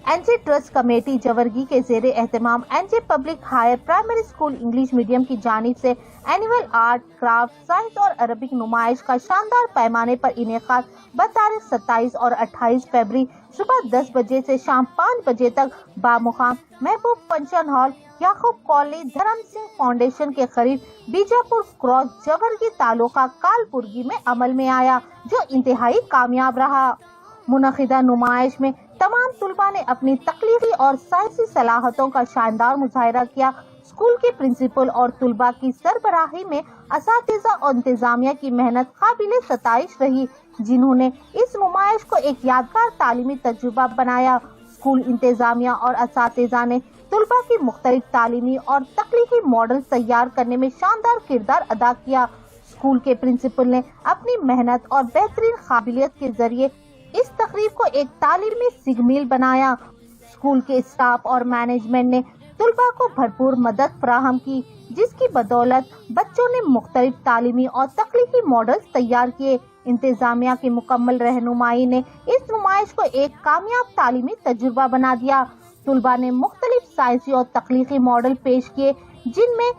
NJ trust committee Jewargi के जेरे एहतमाम NJ public higher primary school English medium की जानिब से एनुअल आर्ट, क्राफ्ट, साइंस और अरबिक नुमाइश का शानदार पैमाने पर इनेकाद बतारीख 27 और 28 फरवरी सुबह 10 बजे से शाम 5 बजे तक बामुकाम महबूब फंक्शन हॉल, याकूब कॉलोनी, धर्म सिंह फाउंडेशन के करीब बीजापुर क्रॉस जवरगी तालुका कालपुरगी में अमल में आया, जो इंतहाई कामयाब रहा। मुनक़िदा नुमाइश में तमाम तुलबा ने अपनी तख्लीकी और साइंसी सलाहतों का शानदार मुजाहिरा किया। स्कूल के प्रिंसिपल और तुलबा की सरबराही में असातिज़ा और इंतजामिया की मेहनत काबिले सताइश रही, जिन्होंने इस नुमाइश को एक यादगार तालीमी तजुर्बा बनाया। स्कूल इंतजामिया और असातिज़ा ने तुलबा की मुख्तलिफ तालीमी और तख्लीकी मॉडल तैयार करने में शानदार किरदार अदा किया। स्कूल के प्रिंसिपल ने अपनी मेहनत और बेहतरीन काबिलियत के जरिए इस तकरीब को एक तालीमी सिगमील बनाया। स्कूल के स्टाफ और मैनेजमेंट ने तुलबा को भरपूर मदद फराहम की, जिसकी बदौलत बच्चों ने मुख्तलिफ तालीमी और तख्लीकी मॉडल्स तैयार किए। इंतजामिया की मुकम्मल रहनुमाई ने इस नुमाइश को एक कामयाब तालीमी तजुर्बा बना दिया। तुलबा ने मुख्तलिफ साइंसी और तख्लीकी मॉडल पेश किए, जिनमें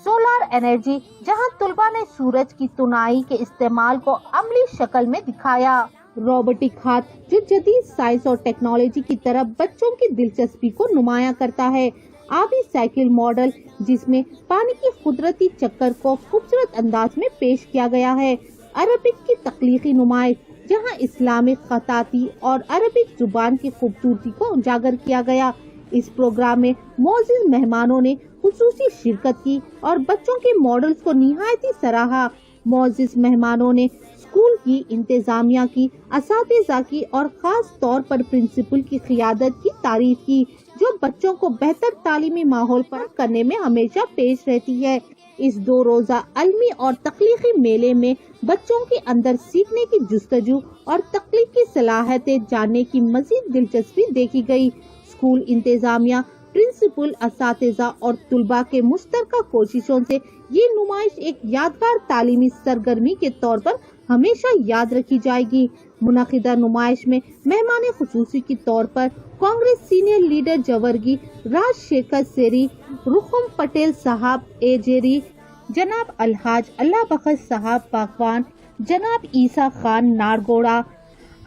सोलर एनर्जी, जहां तुलबा ने सूरज की तुनाई के इस्तेमाल को अमली शक्ल में दिखाया, रोबोटिक हाथ, जो जदीद साइंस और टेक्नोलॉजी की तरफ बच्चों की दिलचस्पी को नुमाया करता है, आबी साइकिल मॉडल, जिसमें पानी की कुदरती चक्कर को खूबसूरत अंदाज में पेश किया गया है, अरबिक की तख्लीकी नुमाइश, जहां इस्लामिक खताती और अरबिक जुबान की खूबसूरती को उजागर किया गया। इस प्रोग्राम में मौजूद मेहमानों ने खुसूसी शिरकत की और बच्चों के मॉडल्स को निहायती सराहा। मौजूद मेहमानों ने स्कूल की इंतजामिया की, असातिज़ा की और खास तौर पर प्रिंसिपल की क़ियादत की तारीफ की, जो बच्चों को बेहतर तालीमी माहौल पर करने में हमेशा पेश रहती है। इस 2 रोज़ा अलमी और तख्लीकी मेले में बच्चों के अंदर सीखने की जुस्तजू और तख्लीकी सलाहियतें जानने की मजीद दिलचस्पी देखी गई। स्कूल इंतजामिया, प्रिंसिपल, असातिज़ा और तुलबा के मुश्तरका कोशिशों से ये नुमाइश एक यादगार तालीमी सरगर्मी के तौर पर हमेशा याद रखी जाएगी। मुनक़िदा नुमाइश में मेहमान खुसूसी के तौर पर कांग्रेस सीनियर लीडर जवरगी राजशेखर सेरी, रुखम पटेल साहब एजेरी, जनाब अलहाज अल्लाह बख्श साहब बागवान, जनाब ईसा खान नारगोड़ा,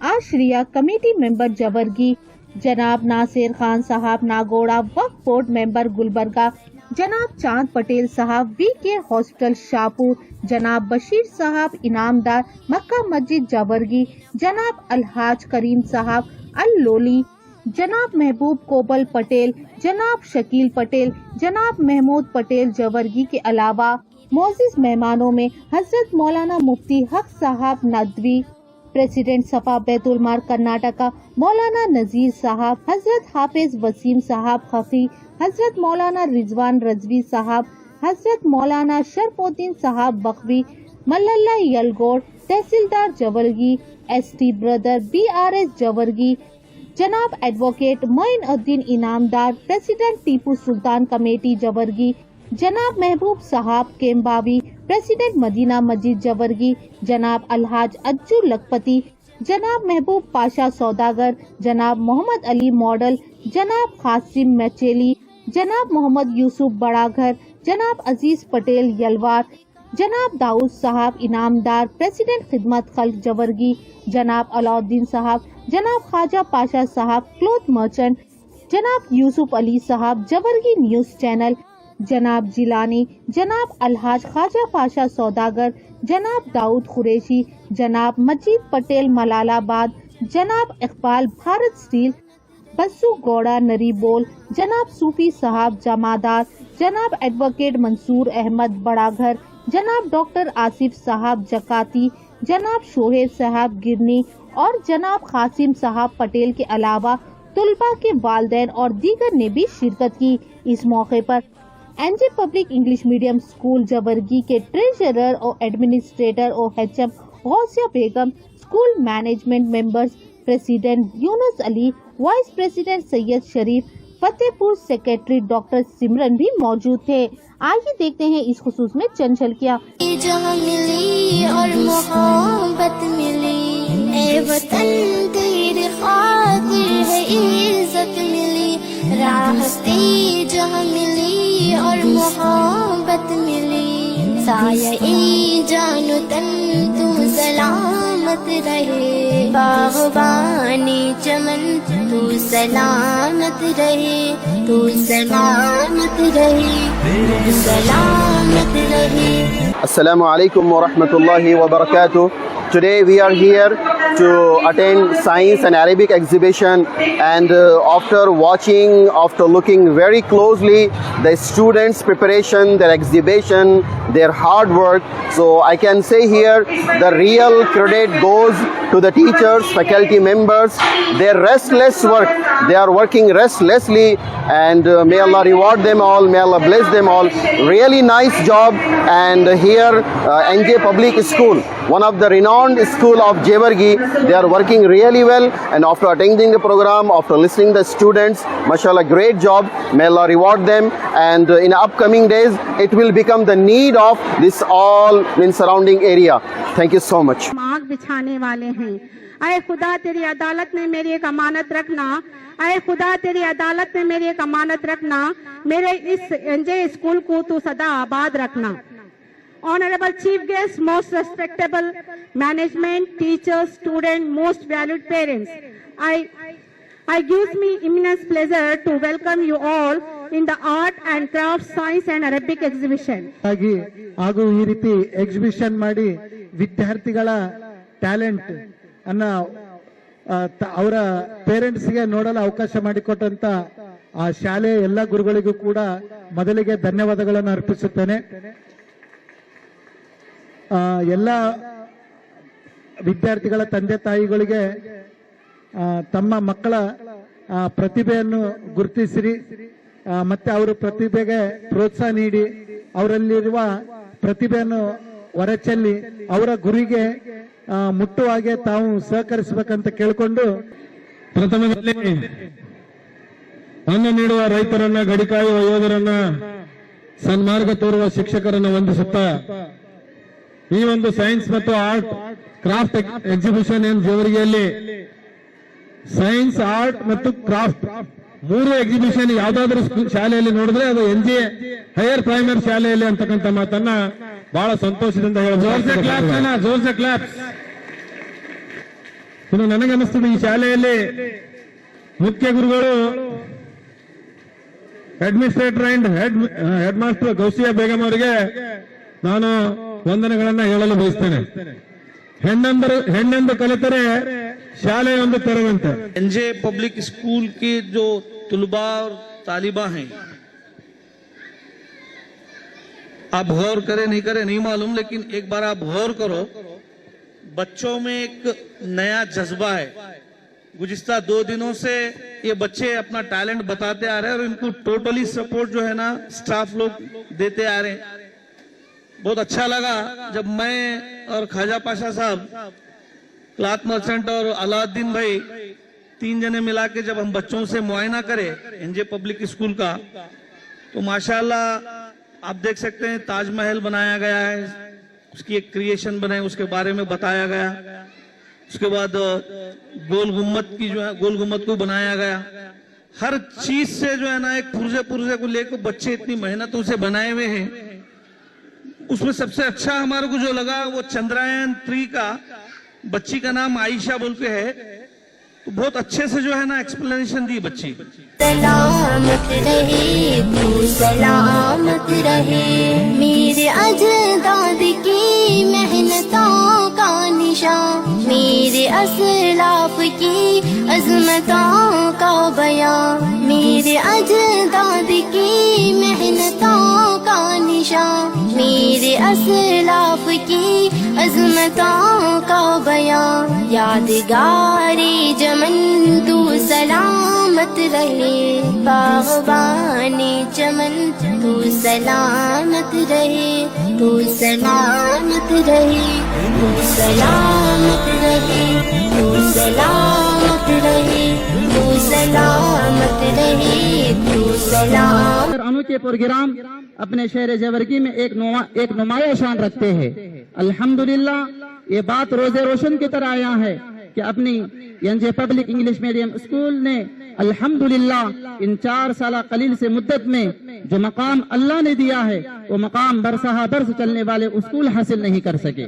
आश्रिया कमेटी मेंबर जवरगी, जनाब नासिर खान साहब नागोड़ा, वक्फ बोर्ड मेंबर गुलबर्गा, जनाब चांद पटेल साहब वीके हॉस्पिटल शाहपुर, जनाब बशीर साहब इनामदार मक्का मस्जिद जवरगी, जनाब अलहाज करीम साहब अल लोली, जनाब महबूब कोबल पटेल, जनाब शकील पटेल, जनाब महमूद पटेल जवरगी के अलावा मौजूद मेहमानों में हजरत मौलाना मुफ्ती हक साहब नदवी, प्रेसिडेंट सफा बैतुल माल कर्नाटका मौलाना नजीर साहब, हजरत हाफिज वसीम साहब खफी, हजरत मौलाना रिजवान रजवी साहब, हजरत मौलाना शरफुद्दीन साहब बखवी, मल्ला यलगोड़ तहसीलदार Jewargi, ST brother BRS Jewargi, जनाब advocate Moinuddin Inamdar, president Tipu Sultan committee Jewargi, जनाब महबूब साहब केम्बावी, प्रेसिडेंट मदीना मस्जिद जवरगी, जनाब अलहाज अज्जू लखपति, जनाब महबूब पाशा सौदागर, जनाब मोहम्मद अली मॉडल, जनाब कासिम मचेली, जनाब मोहम्मद यूसुफ बड़ाघर, जनाब अजीज पटेल यलवार, जनाब दाऊद साहब इनामदार, प्रेसिडेंट खिदमत खल्क जवरगी, जनाब अलाउद्दीन साहब, जनाब ख्वाजा पाशा साहब क्लॉथ मर्चेंट, जनाब यूसुफ अली साहब जवरगी न्यूज चैनल, जनाब जिलानी, जनाब अलहाज ख्वाजा पाशा सौदागर, जनाब दाऊद कुरैशी, जनाब मजीद पटेल मलालाबाद, जनाब इकबाल भारत स्टील, बस्सू गौड़ा नरीबोल, जनाब सूफी साहब जमादार, जनाब एडवोकेट मंसूर अहमद बड़ाघर, जनाब डॉक्टर आसिफ साहब जकाती, जनाब शोहेब साहब गिरनी और जनाब कासिम साहब पटेल के अलावा तुलबा के वालिदैन और दीगर ने भी शिरकत की। इस मौके पर NJ public English medium school Jewargi के ट्रेजरर और एडमिनिस्ट्रेटर और HM Gousia Begum, school management members, president Yunus Ali, vice president Syed Sharif, Fatehpur secretary doctor Simran भी मौजूद थे। आइए देखते हैं इस खुसूस में चंद झलकियां। जहाँ मिली और मोहब्बत मिली, ए वतन तेरे खातिर है इज्जत मिली। हस्ती जहाँ मिली और मोहब्बत मिली साये जानो तन तू सलामत रहे बागबानी चमन तू सलामत रहे तू सलामत रहे तू सलामत रहे। Assalamu alaikum wa rahmatullahi wa barakatuh. Today we are here to attend Science and Arabic exhibition, and after looking very closely the students' preparation, their exhibition, their hard work, so I can say here the real credit goes to the teachers, faculty members, their restless work. They are working restlessly, and may Allah reward them all, may Allah bless them all. Really nice job. And here NJ Public School, one of the renowned school of Jewargi, they are working really well, and after attending the program, after listening the students, mashallah, great job. May Allah reward them, and in upcoming days it will become the need of this all in surrounding area. Thank you so much. आग बिछाने वाले हैं। अय खुदा तेरी अदालत में मेरी एक अमानत रखना, अय खुदा तेरी अदालत में मेरी एक अमानत रखना, मेरे इस एनजे स्कूल को तू सदा आबाद रखना। Honorable Chief Guest, most respectable management, teachers, students, most valued parents, I gives me immense pleasure to welcome you all in the art and craft, science and Arabic exhibition. ಹಾಗೂ ಈ ರೀತಿ exhibition ಮಾಡಿ ವಿದ್ಯಾರ್ಥಿಗಳ ಟ್ಯಾಲೆಂಟ್ ಅನ್ನ ಅವರ ಪೇರೆಂಟ್ಸ್ಗೆ ನೋಡಲು ಅವಕಾಶ ಮಾಡಿಕೊಟ್ಟಂತ ಆ ಶಾಲೆಯ ಎಲ್ಲ ಗುರುಗಳಿಗೂ ಕೂಡ ಮೊದಲಿಗೆ ಧನ್ಯವಾದಗಳನ್ನು ಅರ್ಪಿಸುತ್ತೇನೆ. ಎಲ್ಲ ವಿದ್ಯಾರ್ಥಿಗಳ ತಂದೆ ತಾಯಿಗಳಿಗೆ ತಮ್ಮ ಮಕ್ಕಳ ಪ್ರತಿಭೆಯನ್ನು ಗುರುತಿಸಿರಿ, ಮತ್ತೆ ಅವರ ಪ್ರತಿಭೆಗೆ ಪ್ರೋತ್ಸಾಹ ನೀಡಿ ಅವರಲ್ಲಿರುವ ಪ್ರತಿಭೆಯನ್ನು ಹೊರಚೆಲ್ಲಿ ಅವರ ಗುರಿಗೆ ಮುಟ್ಟುವಾಗೆ ತಾವು ಸಹಕರಿಸಬೇಕಂತ ಕೇಳಿಕೊಂಡು, ಪ್ರಥಮದಲ್ಲಿ ಅನ್ನ ನೀಡುವ ರೈತರನ್ನ, ಗಡಿಕಾಯುವ ಯೋಧರನ್ನ, ಸನ್ಮಾರ್ಗ ತೋರುವ ಶಿಕ್ಷಕರನ್ನ ವಂದಿಸುತ್ತಾ ಈ ಒಂದು ಸೈನ್ಸ್ ಮತ್ತು ಆರ್ಟ್ ಕ್ರಾಫ್ಟ್ ಎಕ್ಸಿಬಿಷನ್ ಏನ್ ಜೇವರ್ಗಿಯಲ್ಲಿ ಸೈನ್ಸ್, ಆರ್ಟ್ ಮತ್ತು ಕ್ರಾಫ್ಟ್ ಮೂರು ಎಕ್ಸಿಬಿಷನ್ ಯಾವ್ದಾದ್ರು ಶಾಲೆಯಲ್ಲಿ ನೋಡಿದ್ರೆ ಅದು NJ ಹೈಯರ್ ಪ್ರೈಮರಿ ಶಾಲೆಯಲ್ಲಿ ಅಂತಕ್ಕಂಥ ಮಾತನ್ನ ಬಹಳ ಸಂತೋಷದಿಂದ ಜೋರ್ಸೆ ಕ್ಲಾಪ್. ಇನ್ನು ನನಗನ್ನಿಸ್ತದೆ ಈ ಶಾಲೆಯಲ್ಲಿ ಮುಖ್ಯ ಗುರುಗಳು administrator and head master Ghousia Begum ಅವರಿಗೆ ನಾನು ವಂದನೆಗಳನ್ನ ಹೇಳಲು ಬಯಸ್ತೇನೆ. ಹೆಣ್ಣೆಂದು ಕಲಿತರೆ ಶಾಲೆ ಒಂದು ತೆರವಂತೆ. एनजे पब्लिक स्कूल के जो तुलबा और तालिबा हैं, आप गौर करें नहीं करें नहीं मालूम, लेकिन एक बार आप गौर करो, बच्चों में एक नया जज्बा है। गुज़िस्ता 2 दिनों से ये बच्चे अपना टैलेंट बताते आ रहे हैं और इनको टोटली सपोर्ट जो है ना स्टाफ लोग देते आ रहे हैं। बहुत अच्छा लगा जब मैं और ख्वाजा पाशा साहब, क्लॉथ मर्चेंट और अलाउद्दीन भाई 3 जने मिला के जब हम बच्चों से मुआयना करें एनजे पब्लिक स्कूल का, तो माशाल्लाह आप देख सकते हैं ताजमहल बनाया गया है, उसकी एक क्रिएशन बनाई, उसके बारे में बताया गया। उसके बाद गोल गुम्मत की जो है गोल गुम्मत को बनाया गया। हर चीज से जो है ना एक पुर्जे को लेकर बच्चे इतनी मेहनतों से बनाए हुए हैं। उसमें सबसे अच्छा हमारे को जो लगा वो चंद्रयान 3 का बच्ची का नाम आयशा बोल के है, तो बहुत अच्छे से जो है ना एक्सप्लेनेशन दी बच्ची। सलामत रहे तू सलामत रहे, मेरे अजदाद की मेहनतों का निशान, मेरे असलाफ की अजमतों का बयान, मेरे अजदाद की मेहनतों का निशान, मेरे असलाफ की अजमतों का बयान, यादगारे जमन तू सलामत रहे, बागबानी चमन तू सलामत रहे, तू सलामत रहे, तू सलामत रहे, तू सलामत रहे, तू सलामत रहे, तू सलामत। अनूठे प्रोग्राम अपने शहर जेवरगी में एक नुमाया शान रखते हैं। अल्हम्दुलिल्लाह ये बात रोजे रोशन की तरह आया है कि अपनी NJ public English medium school ने अल्हम्दुलिल्लाह इन 4 साल कलील से मुद्दत में जो मकाम अल्लाह ने दिया है वो मकाम बरसहा बरस चलने वाले स्कूल हासिल नहीं कर सके।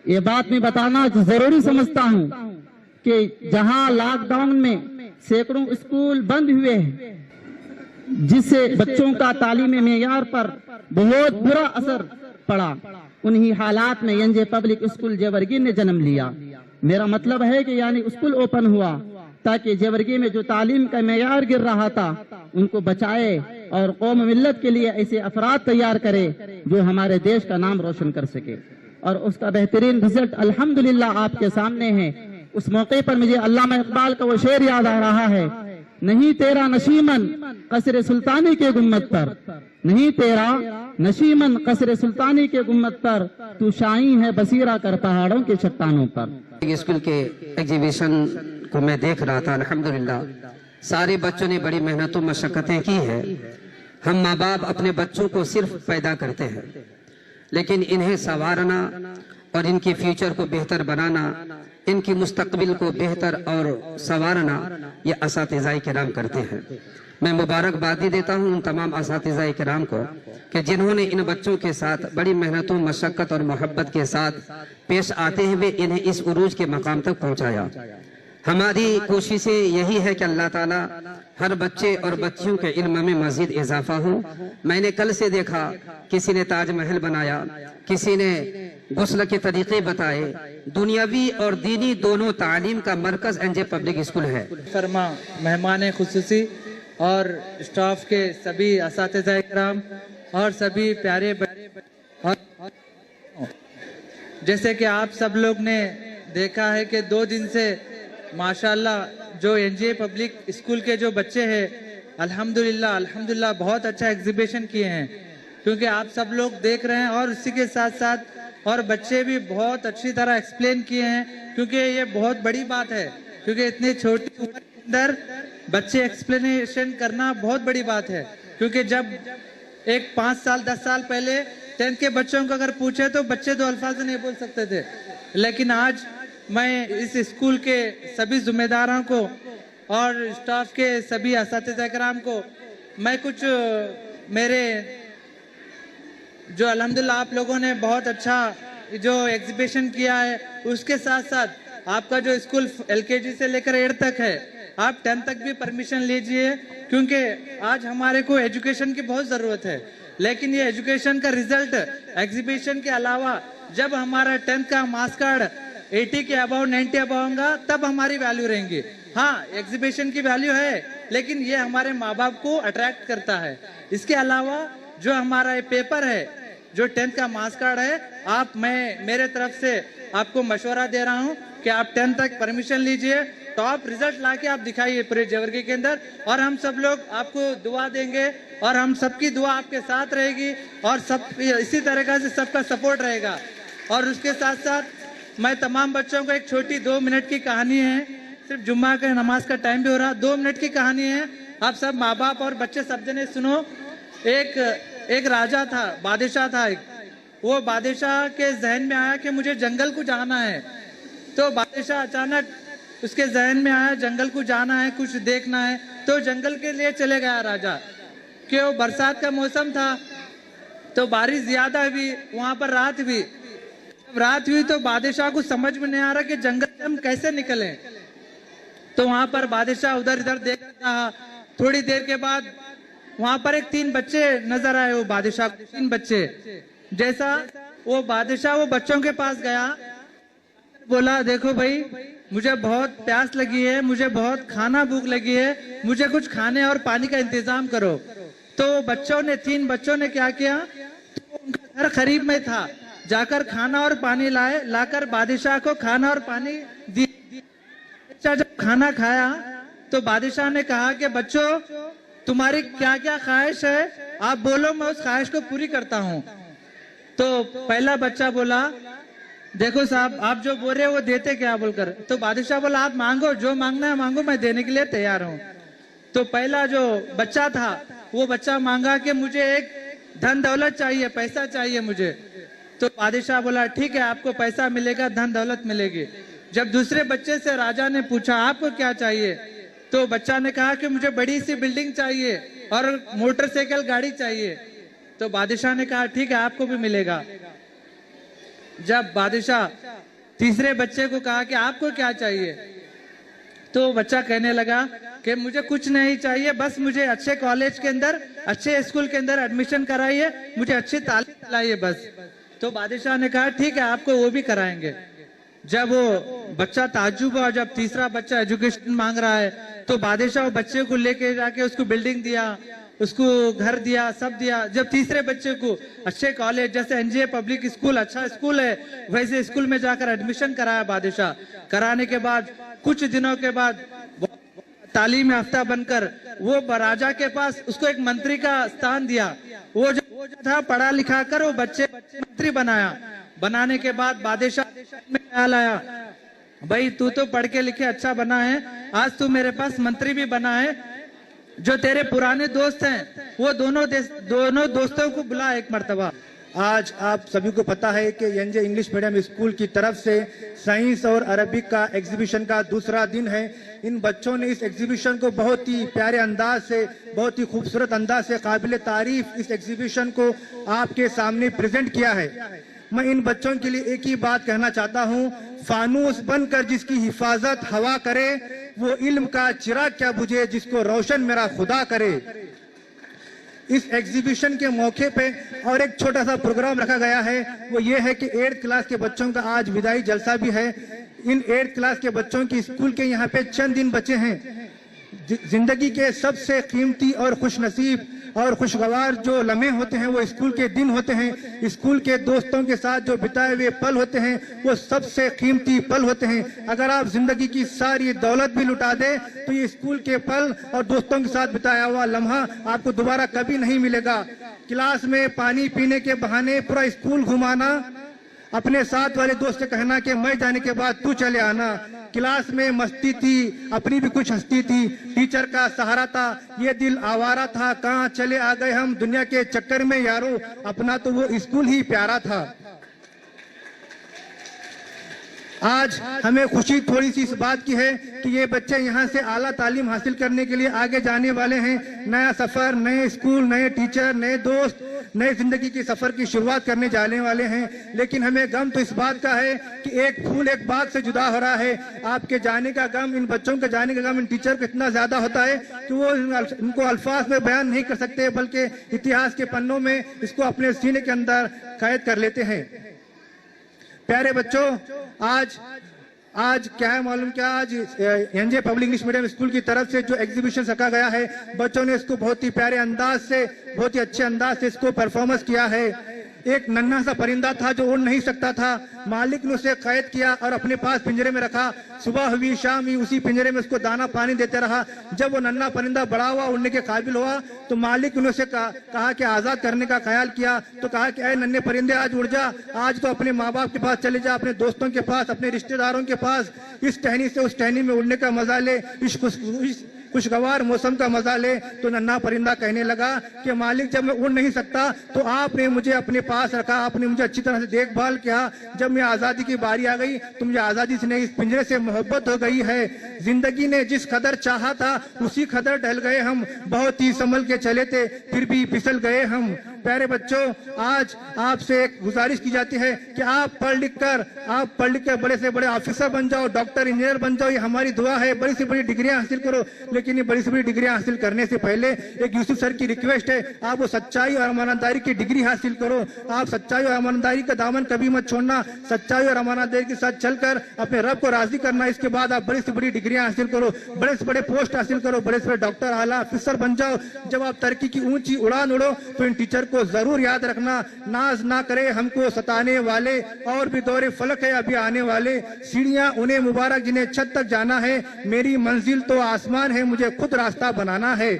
ये बात मैं बताना जरूरी समझता हूँ कि जहाँ लॉकडाउन में सैकड़ों स्कूल बंद हुए हैं, जिससे बच्चों का तालीमी मेयार पर बहुत बुरा असर पड़ा, उन्हीं हालात में एनजे पब्लिक स्कूल जेवर्गी ने जन्म लिया। मेरा मतलब है कि यानी स्कूल ओपन हुआ ताकि जेवर्गी में जो तालीम का मेयार गिर रहा था उनको बचाए और कौम मिल्लत के लिए ऐसे अफराद तैयार करे जो हमारे देश का नाम रोशन कर सके, और उसका बेहतरीन रिजल्ट अल्हम्दुलिल्लाह आपके सामने है। उस मौके पर मुझे अल्लामा इकबाल का वो शेर याद आ रहा है, नहीं तेरा नशीमन कसरे सुल्तानी के गुम्मत पर, नहीं तेरा नशीमन कसरे सुल्तानी के गुम्मत पर, तू शाही है बसीरा कर पहाड़ों के चट्टानों पर। स्कूल के एग्जीबिशन को मैं देख रहा था, अल्हम्दुलिल्लाह सारे बच्चों ने बड़ी मेहनतों मशक्कतें की है। हम माँ बाप अपने बच्चों को सिर्फ पैदा करते हैं, लेकिन इन्हें संवारना और इनके फ्यूचर को बेहतर बनाना, इनकी मुस्तकबिल को बेहतर और संवारना ये असातिज़ाए किराम करते हैं। मैं मुबारकबादी देता हूँ उन तमाम असातिज़ाए किराम को कि जिन्होंने इन बच्चों के साथ बड़ी मेहनतों मशक्कत और मोहब्बत के साथ पेश आते हुए इन्हें इस उरूज के मकाम तक पहुँचाया। हमारी कोशिशें यही है कि अल्लाह ताला हर बच्चे और बच्चियों के इल्म में मजीद इजाफा हो। मैंने कल से देखा किसी ने ताजमहल बनाया, किसी ने गुस्ल के तरीके बताए। दुनियावी और दीनी दोनों तालीम का मरकज एनजे पब्लिक स्कूल है। फरमा मेहमान खुसूसी और स्टाफ के सभी असातिज़ाए किराम और सभी प्यारे और जैसे कि आप सब लोग ने देखा है कि 2 दिन से माशाल्लाह जो एनजे पब्लिक स्कूल के जो बच्चे हैं अल्हम्दुलिल्लाह बहुत अच्छा एग्जीबिशन किए हैं, क्योंकि आप सब लोग देख रहे हैं और उसी के साथ साथ और बच्चे भी बहुत अच्छी तरह एक्सप्लेन किए हैं, क्योंकि ये बहुत बड़ी बात है, क्योंकि इतने छोटी उम्र के अंदर बच्चे एक्सप्लेनेशन करना बहुत बड़ी बात है। क्योंकि जब एक 5 साल 10 साल पहले 10th के बच्चों को अगर पूछे तो बच्चे 2 अल्फाज नहीं बोल सकते थे, लेकिन आज मैं इस स्कूल के सभी जिम्मेदारों को और स्टाफ के सभी असातिज़ाए किराम को मैं कुछ मेरे जो अल्हम्दुलिल्लाह आप लोगों ने बहुत अच्छा जो एग्जीबिशन किया है, उसके साथ साथ आपका जो स्कूल LKG से लेकर 8 तक है, आप 10 तक भी परमिशन लीजिए, क्योंकि आज हमारे को एजुकेशन की बहुत ज़रूरत है। लेकिन ये एजुकेशन का रिजल्ट एग्जीबिशन के अलावा जब हमारा 10th का मार्क्स कार्ड 80 के अबाउ 90 अबाउ होगा तब हमारी वैल्यू रहेंगी। हाँ, एग्जीबिशन की वैल्यू है, लेकिन ये हमारे माँ बाप को अट्रैक्ट करता है। इसके अलावा जो हमारा ये पेपर है, जो 10th का मार्क्स कार्ड है, मैं मेरे तरफ से आपको मशवरा दे रहा हूँ कि आप 10th तक परमिशन लीजिए, टॉप रिजल्ट लाके आप दिखाइए पूरे जेवर्गी के अंदर, और हम सब लोग आपको दुआ देंगे और हम सबकी दुआ आपके साथ रहेगी और सब इसी तरीके से सबका सपोर्ट रहेगा। और उसके साथ साथ मैं तमाम बच्चों को एक छोटी 2 मिनट की कहानी है, सिर्फ जुम्मा का नमाज का टाइम भी हो रहा, 2 मिनट की कहानी है, आप सब माँ बाप और बच्चे सब जने सुनो। एक राजा था, बादशाह था एक, वो बादशाह के जहन में आया कि मुझे जंगल को जाना है। तो बादशाह अचानक उसके जहन में आया जंगल को जाना है, कुछ देखना है, तो जंगल के लिए चले गया राजा। कि वो बरसात का मौसम था तो बारिश ज्यादा हुई, वहां पर रात हुई। रात हुई तो बादशाह को समझ में नहीं आ रहा कि जंगल से हम कैसे निकले। तो वहां पर बादशाह उधर इधर देख रहा। थोड़ी देर के बाद वहां पर 3 बच्चे नजर आए, वो बादशाह को 3 बच्चे। जैसा वो बादशाह वो बच्चों के पास गया, बोला देखो भाई मुझे बहुत प्यास लगी है, मुझे बहुत खाना भूख लगी है, मुझे कुछ खाने और पानी का इंतजाम करो। तो बच्चों ने 3 बच्चों ने क्या किया, तो उनका घर करीब में था, जाकर खाना और पानी लाए, लाकर बादशाह को खाना और पानी दिया। जब खाना खाया तो बादशाह ने कहा कि बच्चों तुम्हारी क्या क्या ख्वाहिश है, आप बोलो, मैं उस ख्वाहिश को पूरी करता हूँ। तो पहला बच्चा बोला देखो साहब आप जो बोल रहे हो वो देते क्या बोलकर। तो बादशाह बोला आप मांगो, जो मांगना है मांगो, मैं देने के लिए तैयार हूँ। तो पहला जो बच्चा था वो बच्चा मांगा कि मुझे एक धन दौलत चाहिए, पैसा चाहिए मुझे। तो बादशाह बोला ठीक है आपको पैसा मिलेगा, धन दौलत मिलेगी। जब दूसरे बच्चे से राजा ने पूछा आपको क्या चाहिए, तो बच्चा ने कहा कि मुझे बड़ी सी बिल्डिंग चाहिए और मोटरसाइकिल गाड़ी चाहिए। तो बादशाह ने कहा ठीक है, आपको भी मिलेगा। जब बादशाह तीसरे बच्चे को कहा कि आपको क्या चाहिए, तो बच्चा कहने लगा कि मुझे कुछ नहीं चाहिए, बस मुझे अच्छे कॉलेज के अंदर, अच्छे स्कूल के अंदर एडमिशन कराइए, मुझे अच्छी तालीम दिलाइए बस। तो बादशाह ने कहा ठीक है, आपको वो भी कराएंगे। जब वो बच्चा ताज्जुब हुआ, जब तीसरा बच्चा एजुकेशन मांग रहा है, तो बादशाह वो बच्चे को लेके जाके उसको बिल्डिंग दिया, उसको घर दिया, सब दिया। जब तीसरे बच्चे को अच्छे कॉलेज जैसे एनजे पब्लिक स्कूल, अच्छा स्कूल है, वैसे स्कूल में जाकर एडमिशन कराया बादशाह। कराने के बाद कुछ दिनों के बाद तालीम याफ्ता बनकर वो राजा के पास उसको एक मंत्री का स्थान दिया। वो जो था पढ़ा लिखा कर वो बच्चे मंत्री बनाया। बनाने के बाद बादशाह में ख्याल आया, भाई तू तो पढ़ के लिखे अच्छा बना है, आज तू मेरे पास मंत्री भी बना है, जो तेरे पुराने दोस्त हैं वो दोनों दोस्तों को बुला एक मर्तबा। आज आप सभी को पता है कि एनजे इंग्लिश मीडियम स्कूल की तरफ से साइंस और अरबिक का एग्जीबिशन का दूसरा दिन है। इन बच्चों ने इस एग्जीबिशन को बहुत ही प्यारे अंदाज से, बहुत ही खूबसूरत अंदाज से, काबिल तारीफ इस एग्जीबिशन को आपके सामने प्रेजेंट किया है। मैं इन बच्चों के लिए एक ही बात कहना चाहता हूँ, फानूस बनकर जिसकी हिफाजत हवा करे, वो इल्म का चिराग क्या बुझे जिसको रोशन मेरा खुदा करे। इस एग्जीबिशन के मौके पे और एक छोटा सा प्रोग्राम रखा गया है, वो ये है कि 8th क्लास के बच्चों का आज विदाई जलसा भी है। इन 8th क्लास के बच्चों की स्कूल के यहाँ पे चंद दिन बचे हैं। जिंदगी के सबसे कीमती और खुशनसीब और खुशगवार जो लम्हे होते हैं वो स्कूल के दिन होते हैं। स्कूल के दोस्तों के साथ जो बिताए हुए पल होते हैं वो सबसे कीमती पल होते हैं। अगर आप जिंदगी की सारी दौलत भी लुटा दे तो ये स्कूल के पल और दोस्तों के साथ बिताया हुआ लम्हा आपको दोबारा कभी नहीं मिलेगा। क्लास में पानी पीने के बहाने पूरा स्कूल घुमाना, अपने साथ वाले दोस्त से कहना कि मैं जाने के बाद तू चले आना। क्लास में मस्ती थी, अपनी भी कुछ हस्ती थी, टीचर का सहारा था, ये दिल आवारा था, कहाँ चले आ गए हम दुनिया के चक्कर में यारो, अपना तो वो स्कूल ही प्यारा था। आज हमें खुशी थोड़ी सी इस बात की है कि ये बच्चे यहाँ से आला तालीम हासिल करने के लिए आगे जाने वाले हैं। नया सफर, नए स्कूल, नए टीचर, नए दोस्त, नए जिंदगी के सफर की शुरुआत करने जाने वाले हैं। लेकिन हमें गम तो इस बात का है कि एक फूल एक बाग से जुदा हो रहा है। आपके जाने का गम, इन बच्चों के जाने का गम इन टीचर को इतना ज्यादा होता है कि वो इनको अल्फाज में बयान नहीं कर सकते, बल्कि इतिहास के पन्नों में इसको अपने सीने के अंदर कैद कर लेते हैं। प्यारे बच्चों, आज क्या है मालूम क्या, आज NJ public English medium school की तरफ से जो एग्जीबिशन रखा गया है, बच्चों ने इसको बहुत ही प्यारे अंदाज से, बहुत ही अच्छे अंदाज से इसको परफॉर्मेंस किया है। एक नन्हा सा परिंदा था जो उड़ नहीं सकता था, मालिक ने उसे कैद किया और अपने पास पिंजरे में रखा। सुबह हुई शाम हुई, उसी पिंजरे में उसको दाना पानी देते रहा। जब वो नन्हा परिंदा बड़ा हुआ, उड़ने के काबिल हुआ, तो मालिक ने उसे कहा कि आजाद करने का ख्याल किया। तो कहा कि ऐ नन्हे परिंदे, आज उड़ जा, आज तो अपने माँ बाप के पास चले जा, अपने दोस्तों के पास, अपने रिश्तेदारों के पास, इस टहनी से उस टहनी में उड़ने का मजा ले, इस खुशगवार मौसम का मजा ले। तो नन्हा परिंदा कहने लगा कि मालिक, जब मैं उड़ नहीं सकता तो आपने मुझे अपने पास रखा, आपने मुझे अच्छी तरह से देखभाल किया। जब मैं आजादी की बारी आ गई तो मुझे आजादी से नहीं, इस पिंजरे से मोहब्बत हो गई है। जिंदगी ने जिस कदर चाहा था उसी कदर ढल गए हम, बहुत ही संभल के चले थे फिर भी फिसल गए हम। प्यारे बच्चों, आज आपसे एक गुजारिश की जाती है कि आप पढ़ लिख कर बड़े से बड़े ऑफिसर बन जाओ, डॉक्टर, इंजीनियर बन जाओ, ये हमारी दुआ है। बड़ी से बड़ी डिग्रियां हासिल करो, लेकिन ये बड़ी से बड़ी डिग्रियां हासिल करने से पहले एक यूसुफ सर की रिक्वेस्ट है, आप वो सच्चाई और ईमानदारी की डिग्री हासिल करो। आप सच्चाई और ईमानदारी का दामन कभी मत छोड़ना, सच्चाई और ईमानदारी के साथ चलकर अपने रब को राजी करना। इसके बाद आप बड़ी से बड़ी डिग्रियां हासिल करो, बड़े से बड़े पोस्ट हासिल करो, बड़े से बड़े डॉक्टर, आला ऑफिसर बन जाओ। जब आप तरक्की की ऊंची उड़ान उड़ो तो इन टीचर को जरूर याद रखना, नाज ना करे हमको सताने वाले, और भी दौरे फलक है अभी आने वाले। सीढ़ियां उन्हें मुबारक जिन्हें छत तक जाना है, मेरी मंजिल तो आसमान है, मुझे खुद रास्ता बनाना है।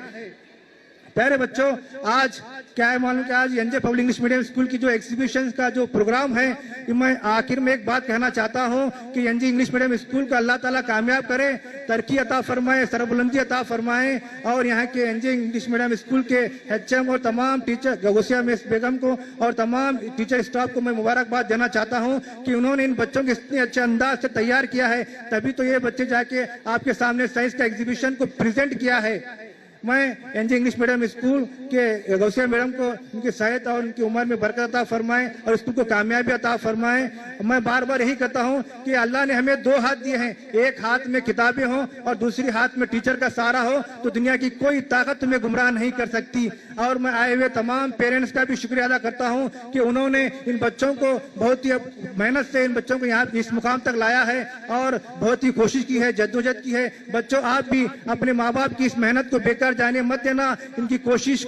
प्यारे बच्चों, आज क्या है मालूम कि आज NJ public English medium school की जो एग्जीबिशन का जो प्रोग्राम है, मैं आखिर में एक बात कहना चाहता हूं कि एनजे इंग्लिश मीडियम स्कूल को अल्लाह ताला कामयाब करे, तरक्की अता फरमाए, सरबुलंदी अता फरमाए। और यहाँ के एनजे इंग्लिश मीडियम स्कूल के एचएम और तमाम टीचर, गौसिया मिस बेगम को और तमाम टीचर स्टाफ को मैं मुबारकबाद देना चाहता हूँ कि उन्होंने इन बच्चों को इतने अच्छे अंदाज से तैयार किया है, तभी तो ये बच्चे जाके आपके सामने साइंस का एग्जीबिशन को प्रेजेंट किया है। मैं एनजे इंग्लिश मीडियम स्कूल के गौसिया मैडम को उनकी सेहत और उनकी उम्र में बरकत अता फरमाए और स्कूल को कामयाबी अता फरमाए। मैं बार बार यही कहता हूं कि अल्लाह ने हमें दो हाथ दिए हैं, एक हाथ में किताबें हों और दूसरी हाथ में टीचर का सहारा हो, तो दुनिया की कोई ताकत तुम्हें गुमराह नहीं कर सकती। और मैं आए हुए तमाम पेरेंट्स का भी शुक्रिया अदा करता हूं कि उन्होंने इन बच्चों को बहुत ही मेहनत से इन बच्चों को यहाँ इस मुकाम तक लाया है और बहुत ही कोशिश की है, जद्दोजहद की है। बच्चों, आप भी अपने माँ बाप की इस मेहनत को बेकार जाने मत देना, इनकी कोशिश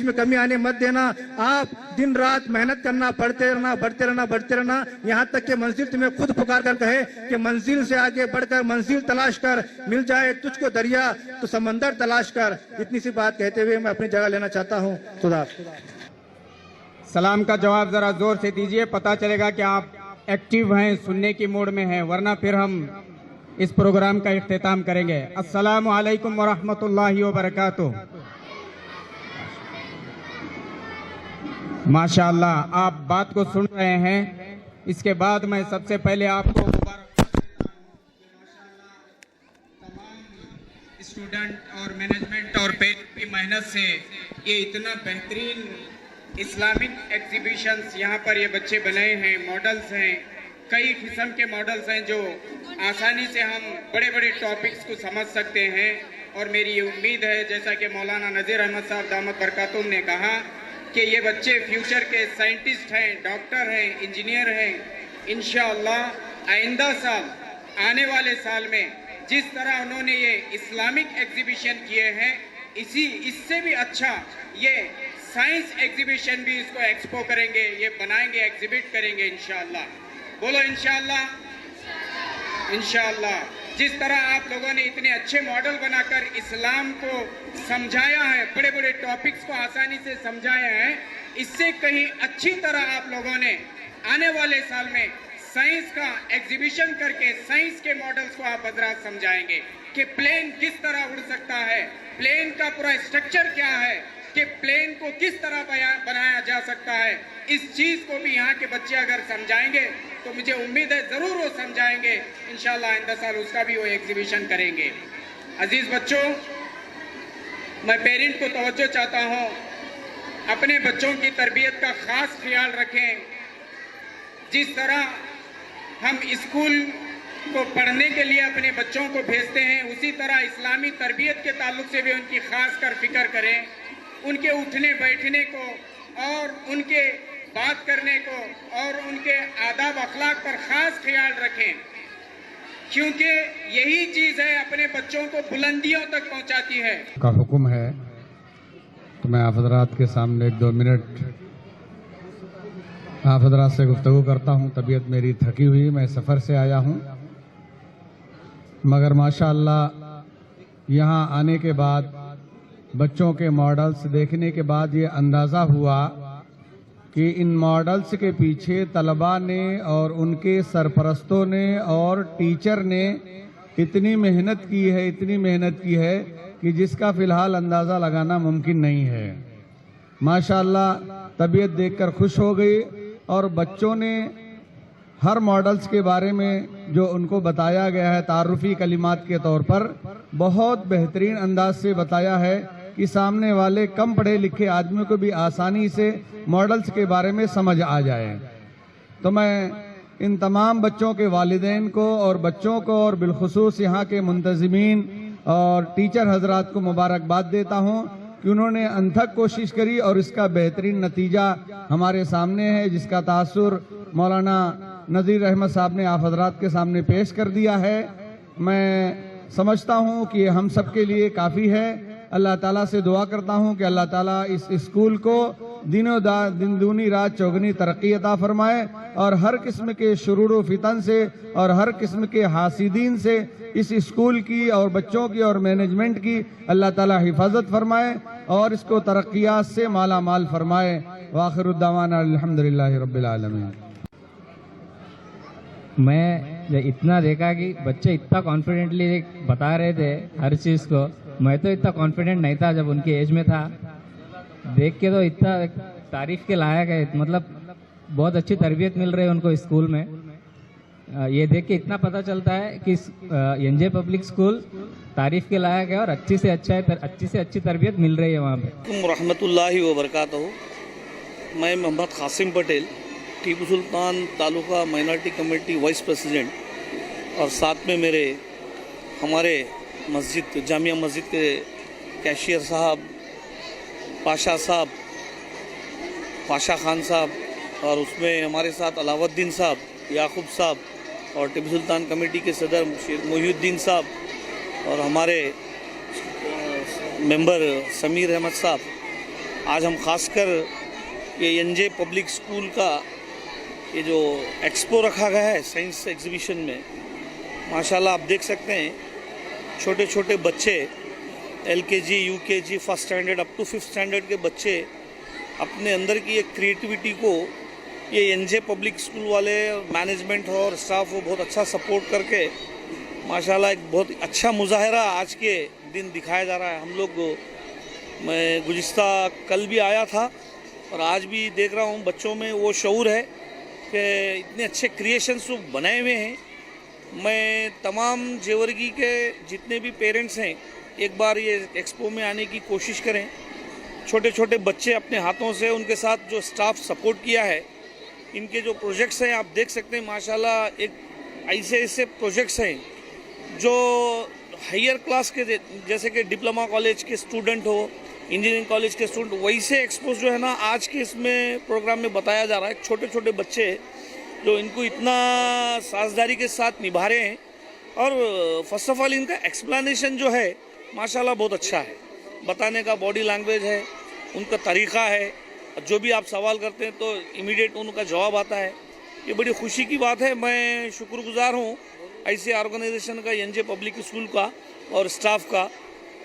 में कमी आने मत देना। आप दिन रात मेहनत करना, पढ़ते रहना, यहाँ तक कि मंजिल तुम्हें खुद पुकार कर कहे कि मंजिल से आगे बढ़कर मंजिल तलाश कर, मिल जाए तुझको दरिया तो समंदर तलाश कर। इतनी सी बात कहते हुए मैं अपनी जगह लेना चाहता हूँ। खुदा। सलाम का जवाब जरा जोर से दीजिए, पता चलेगा कि आप एक्टिव हैं, सुनने की मूड में हैं, वरना फिर हम इस प्रोग्राम का इख्तिताम करेंगे। अस्सलामु अलैकुम व रहमतुल्लाहि व बरकातुहू। माशाअल्लाह, आप बात को सुन रहे हैं। इसके बाद मैं सबसे पहले आपको स्टूडेंट और मैनेजमेंट और पेरेंट्स की मेहनत से ये इतना बेहतरीन इस्लामिक एग्जीबिशंस यहाँ पर ये बच्चे बनाए हैं, मॉडल्स हैं, कई किस्म के मॉडल्स हैं जो आसानी से हम बड़े बड़े टॉपिक्स को समझ सकते हैं। और मेरी ये उम्मीद है, जैसा कि मौलाना नज़ीर अहमद साहब दामत बरकातुहू ने कहा कि ये बच्चे फ्यूचर के साइंटिस्ट हैं, डॉक्टर हैं, इंजीनियर हैं। इंशाअल्लाह आइंदा साल, आने वाले साल में जिस तरह उन्होंने ये इस्लामिक एग्जीबिशन किए हैं, इससे भी अच्छा ये साइंस एग्जीबिशन भी इसको एक्सपो करेंगे, ये बनाएंगे, एग्जिबिट करेंगे इंशाअल्लाह। बोलो इंशाअल्लाह। इंशाअल्लाह जिस तरह आप लोगों ने इतने अच्छे मॉडल बनाकर इस्लाम को समझाया है, बड़े बड़े टॉपिक्स को आसानी से समझाया है, इससे कहीं अच्छी तरह आप लोगों ने आने वाले साल में साइंस का एग्जीबिशन करके साइंस के मॉडल्स को आप हजरात समझाएंगे कि प्लेन किस तरह उड़ सकता है, प्लेन का पूरा स्ट्रक्चर क्या है, कि प्लेन को किस तरह बनाया जा सकता है। इस चीज को भी यहाँ के बच्चे अगर समझाएंगे तो मुझे उम्मीद है जरूर वो समझाएंगे। इंशाल्लाह आइंदा साल उसका भी वो एग्जीबिशन करेंगे। अजीज बच्चों, मैं पेरेंट को तवज्जो चाहता हूँ, अपने बच्चों की तरबियत का खास ख्याल रखें। जिस तरह हम स्कूल को पढ़ने के लिए अपने बच्चों को भेजते हैं, उसी तरह इस्लामी तरबियत के ताल्लुक से भी उनकी खास कर फिक्र करें। उनके उठने बैठने को और उनके बात करने को और उनके आदाब अखलाक पर खास ख्याल रखें, क्योंकि यही चीज है अपने बच्चों को बुलंदियों तक पहुंचाती है। का हुक्म है तो मैं आप हजरात के सामने 1-2 मिनट आप हजरात से गुफ्तगू करता हूँ। तबीयत मेरी थकी हुई, मैं सफ़र से आया हूँ, मगर माशाअल्लाह यहाँ आने के बाद, बच्चों के मॉडल्स देखने के बाद ये अंदाज़ा हुआ कि इन मॉडल्स के पीछे तलबा ने और उनके सरपरस्तों ने और टीचर ने इतनी मेहनत की है कि जिसका फ़िलहाल अंदाज़ा लगाना मुमकिन नहीं है। माशाअल्लाह, तबीयत देखकर खुश हो गई और बच्चों ने हर मॉडल्स के बारे में जो उनको बताया गया है तारुफी कलिमात के तौर पर बहुत बेहतरीन अंदाज से बताया है कि सामने वाले कम पढ़े लिखे आदमी को भी आसानी से मॉडल्स के बारे में समझ आ जाए। तो मैं इन तमाम बच्चों के वालिदैन को और बच्चों को और बिलखुसूस यहाँ के मुंतज़िमीन और टीचर हजरात को मुबारकबाद देता हूँ कि उन्होंने अनथक कोशिश करी और इसका बेहतरीन नतीजा हमारे सामने है, जिसका तासुर मौलाना नज़ीर अहमद साहब ने आप हजरात के सामने पेश कर दिया है। मैं समझता हूँ कि हम सब के लिए काफ़ी है। अल्लाह ताला से दुआ करता हूँ कि अल्लाह ताला इस स्कूल को दिन दूनी रात चौगनी तरक्की अता फरमाए और हर किस्म के शुरूर फितन से और हर किस्म के हासिदीन से इस स्कूल की और बच्चों की और मैनेजमेंट की अल्लाह ताला हिफाजत फरमाए और इसको तरक्कियात से माला माल फरमाए। वाखिरुद्दावाना अल्हम्दुलिल्लाहि रब्बिल आलमीन। मैं इतना देखा कि बच्चे इतना कॉन्फिडेंटली बता रहे थे हर चीज़ को, मैं तो इतना कॉन्फिडेंट नहीं था जब उनके एज में था। देख के तो इतना तारीफ के लायक है, मतलब बहुत अच्छी तरबियत मिल रही है उनको स्कूल में। ये देख के इतना पता चलता है कि एनजे पब्लिक स्कूल तारीफ के लायक है और अच्छी से अच्छी तरबियत मिल रही है वहाँ पे। रहमतुल्लाहि व बरकातहू। मैं Mohammed Qasim Patel, Tipu Sultan taluka minority committee vice president, और साथ में मेरे हमारे मस्जिद जामिया मस्जिद के कैशियर साहब, पाशा साहब, पाशा खान साहब, और उसमें हमारे साथ अलाउद्दीन साहब, याकूब साहब, और टीपू सुल्तान कमेटी के सदर मोहिउद्दीन साहब, और हमारे मेंबर समीर अहमद साहब। आज हम खासकर ये एनजे पब्लिक स्कूल का ये जो एक्सपो रखा गया है साइंस एग्जीबिशन में, माशाल्लाह आप देख सकते हैं छोटे छोटे बच्चे LKG, UKG, first standard up to 5th standard के बच्चे अपने अंदर की एक क्रिएटिविटी को ये एनजे पब्लिक स्कूल वाले मैनेजमेंट और स्टाफ वो बहुत अच्छा सपोर्ट करके माशाल्लाह एक बहुत अच्छा मुजाहरा आज के दिन दिखाया जा रहा है। हम लोग, मैं गुज़िश्ता कल भी आया था और आज भी देख रहा हूँ बच्चों में वो शऊर है कि इतने अच्छे क्रिएशंस बनाए हुए हैं। मैं तमाम जेवर्गी के जितने भी पेरेंट्स हैं एक बार ये एक्सपो में आने की कोशिश करें। छोटे छोटे बच्चे अपने हाथों से, उनके साथ जो स्टाफ सपोर्ट किया है, इनके जो प्रोजेक्ट्स हैं आप देख सकते हैं माशाल्लाह। एक ऐसे प्रोजेक्ट्स हैं जो हायर क्लास के, जैसे कि डिप्लोमा कॉलेज के स्टूडेंट हो, इंजीनियरिंग कॉलेज के स्टूडेंट, वैसे एक्सपोज जो है ना आज के इसमें प्रोग्राम में बताया जा रहा है। छोटे छोटे बच्चे जो इनको इतना साझेदारी के साथ निभा रहे हैं, और फर्स्ट ऑफ ऑल इनका एक्सप्लेनेशन जो है माशाल्लाह बहुत अच्छा है, बताने का बॉडी लैंग्वेज है, उनका तरीक़ा है, जो भी आप सवाल करते हैं तो इमीडिएट उनका जवाब आता है। ये बड़ी खुशी की बात है। मैं शुक्रगुजार हूँ ऐसे ऑर्गेनाइजेशन का, एनजे पब्लिक स्कूल का और स्टाफ का।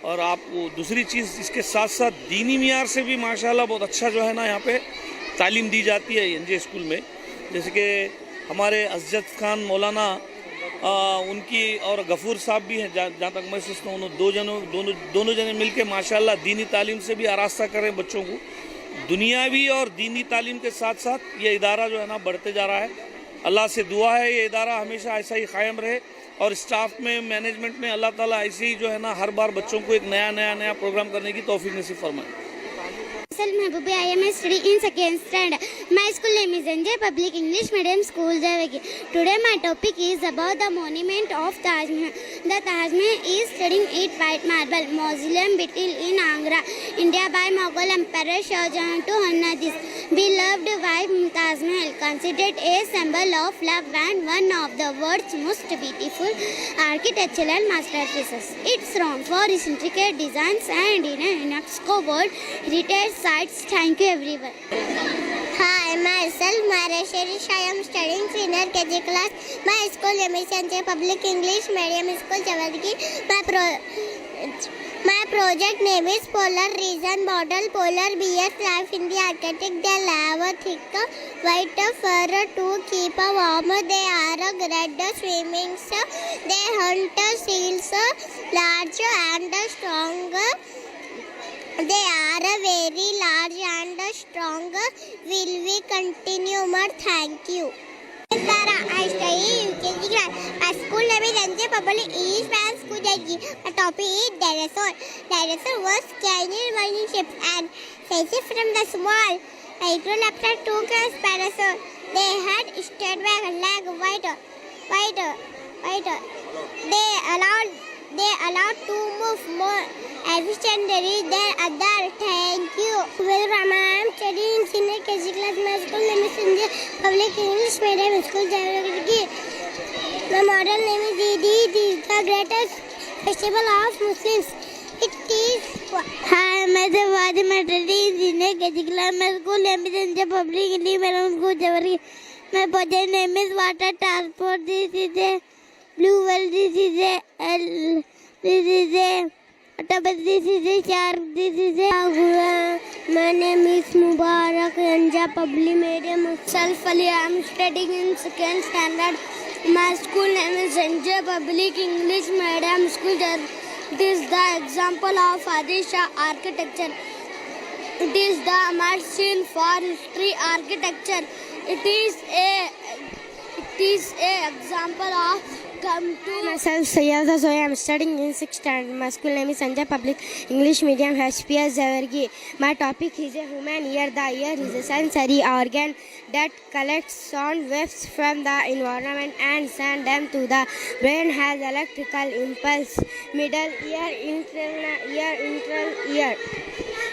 और आप दूसरी चीज़ इसके साथ साथ दीनी मियार से भी माशाल्लाह बहुत अच्छा जो है ना यहाँ पे तालीम दी जाती है एनजे स्कूल में। जैसे कि हमारे अज़्ज़त खान मौलाना उनकी और गफूर साहब भी हैं, जहाँ तक मैं सोचता हूँ दोनों जने मिलके माशाल्लाह दीनी तालीम से भी आरास्ता कर रहे हैं बच्चों को। दुनियावी और दीनी तालीम के साथ साथ ये इदारा जो है ना बढ़ते जा रहा है। अल्लाह से दुआ है ये इदारा हमेशा ऐसा ही कायम रहे, और स्टाफ में, मैनेजमेंट में अल्लाह ताला ऐसे ही जो है ना हर बार बच्चों को एक नया प्रोग्राम करने की तौफीक नसीब फरमाए। महबूबी, I am studying in 2nd standard. My school name is NJ Public English Medium School, Javagi. Today my topic is about the monument of Taj Mahal. The Taj Mahal is studying 8 white marble mausoleum built in Agra, India by Mughal Emperor Shah Jahan to honor this beloved wife Taj Mahal, considered a symbol of love and one of the world's most beautiful architectural masterpieces. It's known for its intricate designs and in a UNESCO World Heritage Sites. Thank you everyone. Hi, myself Maria Sherish. I am studying senior KG class. My school name is NJ Public English Medium School, Jawadgi. My project name is Polar Region Model. Polar bears life in the Arctic. They live a thick white fur to keep warm. They are great swimmers. They hunt seals, large and strong. They are very large and strong. Will we continue more? Thank you. I study UKG class. My school name is NJ Public English Medium School, Jawadgi. My topic is dinosaur. Dinosaur was tiny mining ships and faces from the small Microraptor took a dinosaur. They had straight back leg, wider. They allowed to move more efficiently than others. Thank you. I am studying in senior KG class. My school name is NJ Public English Medium School, Jawadgi. My model name is Eid. It is the greatest festival of Muslims. It is. Hi, मैं Javadi मैटरी senior KG class. My school name is NJ Public English Medium School, Jawadgi. My project name is water transport. This is a blue well. This is a This is a shark. This is a My name is Mubarak Anja Public Medium. Self-Ali. I am studying in second standard. My school name is Anja Public English Medium School. It is the example of Adisha architecture. It is the machine for history architecture. It is a example of myself Sayyada Zoya. I am studying in 6th standard. My school name is Sanjay Public English Medium HPS Jawargi. My topic is a human ear. The ear is a sensory organ that collects sound waves from the environment and sends them to the brain. Has electrical impulse. Middle ear, internal ear.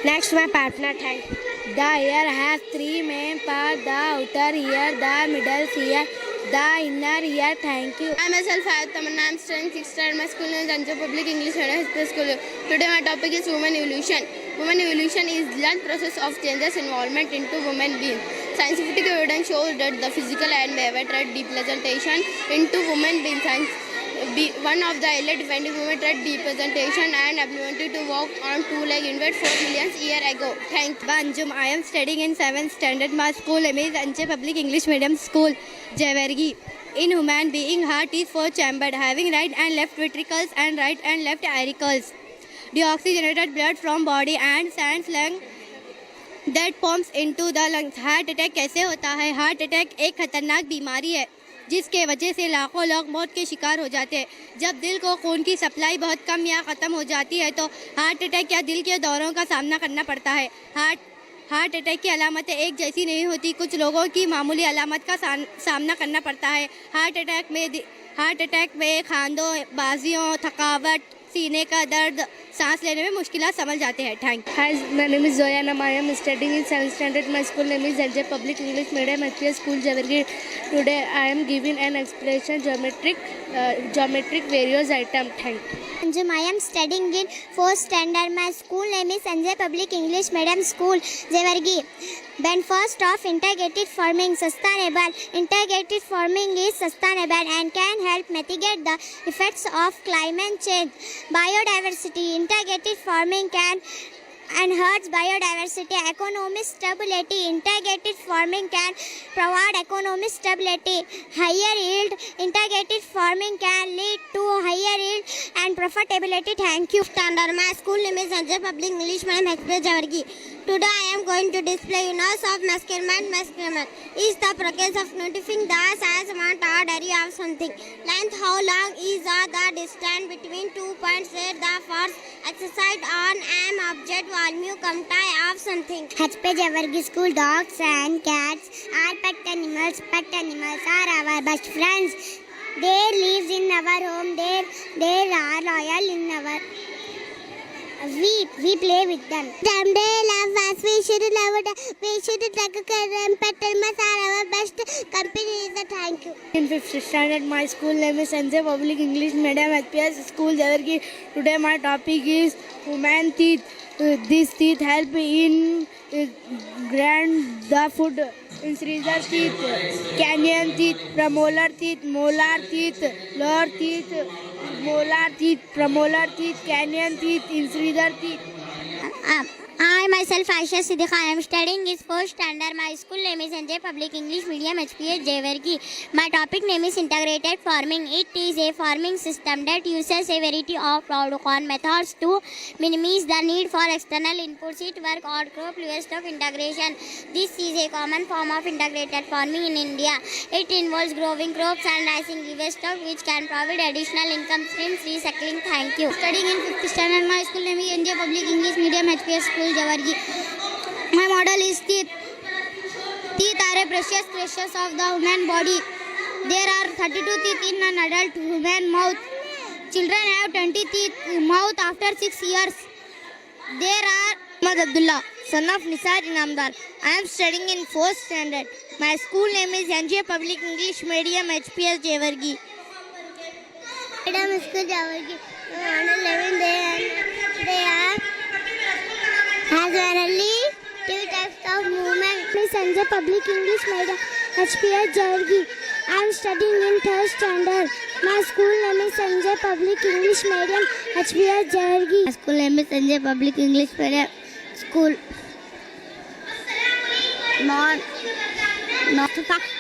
Next, my partner. Thank you. The ear has 3 main parts: the outer ear, the middle ear, the inner ear. Thank you. I myself have Tamanna. I am studying 6th standard. My school name is Anja Public English Medium School. Today my topic is woman evolution. Woman evolution is the learned process of changes involvement into woman beings. Scientific evidence shows that the physical and behavior trait representation into woman beings. One of the early defining women trait representation and ability to walk on 2 legs invented 4 million years ago. Thank you. Anjum. I am studying in 7th standard. My school name is Anja Public English Medium School, Jawargi. In human being, heart is 4-chambered, having right and left ventricles and right and left auricles. Deoxygenated blood from body and sends lung that pumps into the lungs. Heart attack कैसे होता है? Heart attack एक खतरनाक बीमारी है जिसके वजह से लाखों लोग मौत के शिकार हो जाते हैं। जब दिल को खून की सप्लाई बहुत कम या ख़त्म हो जाती है तो हार्ट अटैक या दिल के दौरों का सामना करना पड़ता है। हार्ट अटैक की अलामतें एक जैसी नहीं होती। कुछ लोगों की मामूली अलामत का सामना करना पड़ता है। हार्ट अटैक में खांदों, बाजियों, थकावट, सीने का दर्द, सांस लेने में मुश्किलात समझ जाते हैं। Thank you. Hi, my name is Zoya नाम। I am studying in 7th standard. My school name is Anja Public English Medium HPS School, Jawargi. Today I am giving an explanation geometric various item. Thank you. I am studying in 4th standard. My school name is Anja Public English Medium School, Jawargi. When first of integrated farming sustainable. Integrated farming is sustainable and can help mitigate the effects of climate change. Biodiversity. Integrated farming can enhance biodiversity. Economic stability. Integrated farming can provide economic stability. Higher yield. Integrated farming can lead to higher yield and profitability. Thank you. Standard. My school name is Anja Public English Medium HPS Jawargi. Today I am going to display units of measurement. Measurement is the process of notifying the size, amount or area of something. Length, how long is the distance between 2 points. The force exercised on an object. Volume, quantity of something. HP Jawargi School. Dogs and cats are pet animals. Pet animals are our best friends. They live in our home. They are loyal in our. We play with them. They love us. We should love them. We should take care of them. Pet animals are our best company. Thank you. In 5th standard, my school name is Anja Public English Medium HPS School, Jawargi. Today my topic is human teeth. These teeth help in grind the food. Incisor teeth, canine teeth, premolar teeth, molar teeth, lower teeth, molar teeth, premolar teeth, canine teeth, incisor teeth. I myself Aisha Siddiqa. I am studying in 4th standard. My school name is Anja Public English Medium HPS Jawargi. My topic name is integrated farming. It is a farming system that uses a variety of protocol methods to minimize the need for external inputs. It works on crop livestock integration. This is a common form of integrated farming in India. It involves growing crops and raising livestock, which can provide additional income streams. Recycling. Thank you. Studying in 5th standard. My school name is Anja Public English Medium HPS School, Jawargi. My model is teeth. Teeth are a precious treasures of the human body. There are 32 teeth in an adult human mouth. Children have 20 teeth mouth after 6 years. There are Ahmad Abdullah, son of Nisar Inamdar. I am studying in 4th standard. My school name is Anja Public English Medium HPS Jawargi. Medium School Jawargi. They are generally 2 types of movement. Anja Public English Medium HPS Jawargi. I am studying in 3rd standard. My school name is Sanjay Public English Medium, HBS Jawargi. My school name is Sanjay Public English Medium School.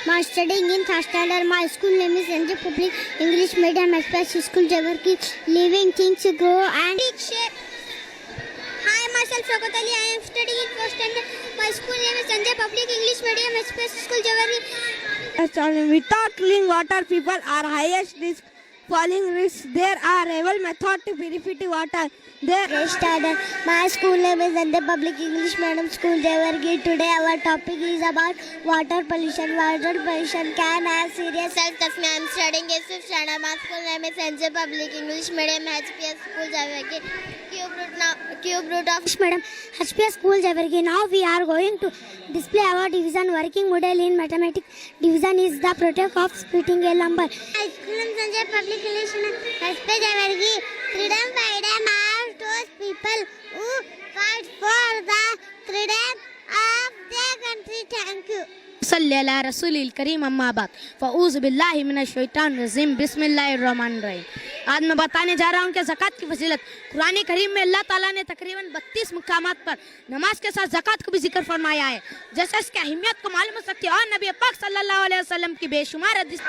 My studying in 3rd standard. My school name is Sanjay Public English Medium, HBS School Jawargi. Living things to grow and shape. Hi, myself Shaukat Ali. I am studying in 4th standard. My school name is Sanjay Public English Medium, HBS School Jawargi. Without cooling water, people are highest risk falling risks. There are several methods to purify water. My school name is Sanjay Public English Medium School Jawargi. Today our topic is about water pollution. Water pollution can have serious health effects. I am studying in 5th standard. My school name is Sanjay Public English Medium, HPS School Jawargi. Cube root of Madam HPS School Jawargi. Now we are going to display our division working model in mathematics. Division is the product of splitting a number. My school name is Sanjay Public English Medium, HPS Jawargi. Freedom are those people who fight for the freedom of their country. Thank you. सल्ली अला रसूलिल करीम अम्मा बाद फ़ऊज़ु बिल्लाहि मिनश शैतानिर रजीम बिस्मिल्लाहिर रहमानिर रहीम। आज मैं बताने जा रहा हूँ कि ज़कात की फजीलत। कुरान करीम में अल्लाह ताला ने तकरीबन 32 मुकामात पर नमाज के साथ ज़कात को भी जिक्र फरमाया है। जैसे इसकी अहमियत को मालूम हो सकती है और नबी पाक सल्लल्लाहु अलैहि वसल्लम की बेशुमार हदीस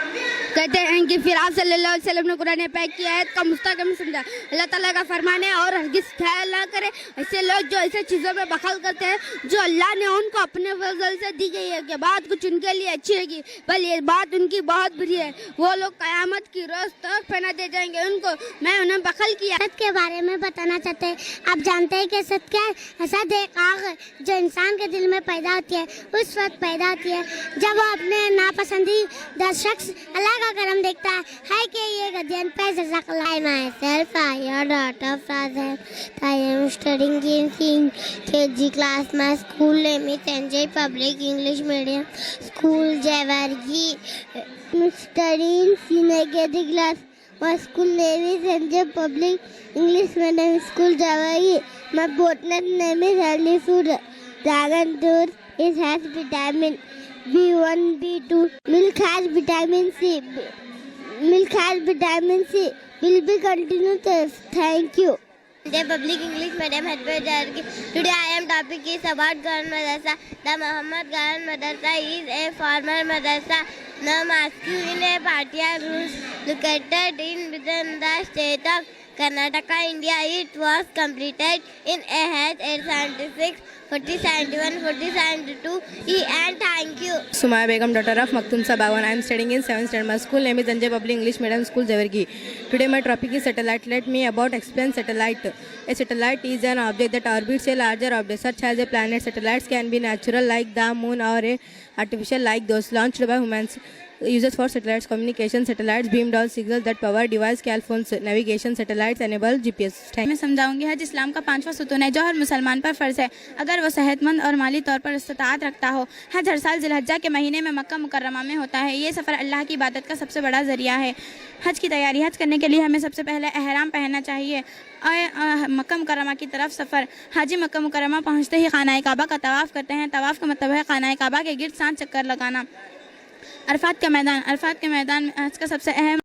कहते हैं कि फिर आप सल्लल्लाहु अलैहि वसल्लम ने कुरान पाक की आयत का मुस्तक़िम समझा। अल्लाह ताला का फरमान है और हरगिज़ ख्याल ना करे ऐसे लोग जो ऐसे चीज़ों में बखल करते हैं जो अल्लाह ने उनको अपने फजल से दी गई है कि बात कुछ उनके लिए अच्छी है, बल ये बात उनकी बहुत बुरी है। वो लोग क़यामत की रोज़ तक फना दे जाएंगे। उनको मैं उन्हें बखल किया। सत के बारे में बताना चाहते हैं। आप जानते हैं कि सत क्या है? हसद एक आग है जो इंसान के दिल में पैदा होती है। उस वक्त पैदा होती है जब वो अपने नापसंदीदा शख्स अल्लाह का करम देखता है कि ये गद्दियन पे जज़ाकल्लाह। Myself, I am daughter Fazil. I am studying in KG class. My school name is Sanjay Public English Medium School Jawargi. I'm studying in KG class. My school name is Sanjay Public English Medium School Jawargi. My botany name is healthy food. Dragon fruit has vitamin B1, B2. Milk has vitamin C. Milk has vitamin C. Will be continued. Thank you. The Public English Medium HPS Jawargi. Today I am topic is about Garan Madrasa. The Muhammad Garan Madrasa is a former madrasa. Now masculine in a Bhatia rules located within the state of Karnataka, India. It was completed in AH 876, 4071, 4072. And thank you. Sumaya Begum, daughter of Maktoum Sabawan. I am studying in 7th standard. My school name is Sanjay Public English Medium School Jawargi. Today my topic is satellite. Let me explain satellite. A satellite is an object that orbits a larger object such as a planet. Satellites can be natural like the moon or a artificial like those launched by humans. Uses for satellites communication. Satellites beam down signals that power device, cell phones, navigation. Satellites enable GPS. मैं समझाऊंगी हज इस्लाम का 5वां सुतून है जो हर मुसलमान पर फ़र्ज़ है अगर वो सेहतमंद और माली तौर पर इस्तात रखता हो। हज हर साल ज़िलहज्जा के महीने में मक्का मुकर्रमा में होता है। ये सफ़र अल्लाह की इबादत का सबसे बड़ा ज़रिया है। हज की तैयारी हज करने के लिए हमें सबसे पहले एहराम पहनना चाहिए और मक्का मुकर्रमा की तरफ सफ़र। हाजी मक्का मुकर्रमा पहुँचते ही खाना काबा का तवाफ़ करते हैं। तवाफ़ का मतलब है खाना काबा के गिर्द 7 चक्कर लगाना। अरफात के मैदान में हज का सबसे अहम